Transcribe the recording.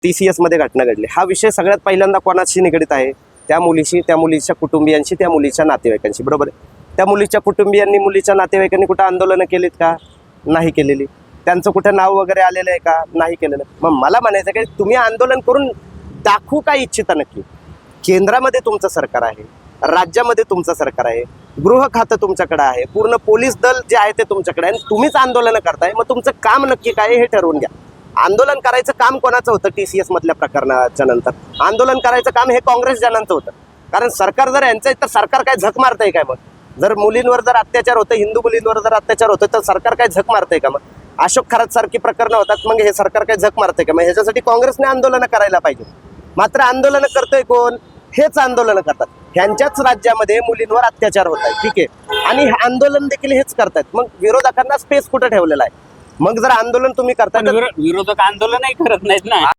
TCS मध्ये घटना घडली, हा विषय सगळ्यात पहिल्यांदा कोणाशी निगडीत आहे? त्या मुलीशी, त्या मुलीच्या कुटुंबियांशी, त्या मुलीच्या नातेवाईकांशी, बरोबर आहे. त्या मुलीच्या कुटुंबियांनी, मुलीच्या नातेवाईकांनी कुठं आंदोलनं केलीत का? नाही केलेली. त्यांचं कुठं नाव वगैरे आलेलं आहे का? नाही केलेलं. मग मला म्हणायचं की तुम्ही आंदोलन करून दाखवू काय इच्छिता नक्की? केंद्रामध्ये तुमचं सरकार आहे, राज्यामध्ये तुमचं सरकार आहे, गृह खातं तुमच्याकडे आहे, पूर्ण पोलीस दल जे आहे ते तुमच्याकडे आहे, आणि तुम्हीच आंदोलनं करताय. मग तुमचं काम नक्की काय हे ठरवून घ्या. आंदोलन करायचं काम कोणाचं होतं? TCS मधल्या प्रकरणाच्या नंतर आंदोलन करायचं काम हे काँग्रेस जनांचं होतं. कारण सरकार जर यांचं आहे तर सरकार काय झक मारतंय काय? मग जर मुलींवर जर अत्याचार होतं, हिंदू मुलींवर जर अत्याचार होतं, तर सरकार काय झक मारतंय का? मग अशोक खरात सारखी प्रकरणं होतात, मग हे सरकार काय झक मारतंय का? मग ह्याच्यासाठी काँग्रेसने आंदोलनं करायला पाहिजे. मात्र आंदोलनं करतोय कोण? हेच आंदोलनं करतात. ह्यांच्याच राज्यामध्ये मुलींवर अत्याचार होत आहे, ठीक आहे, आणि आंदोलन देखील हेच करतात. मग विरोधकांना स्पेस कुठं ठेवलेला आहे? मग जर आंदोलन तुम्ही करता, विरोधक आंदोलनही करत नाहीत ना.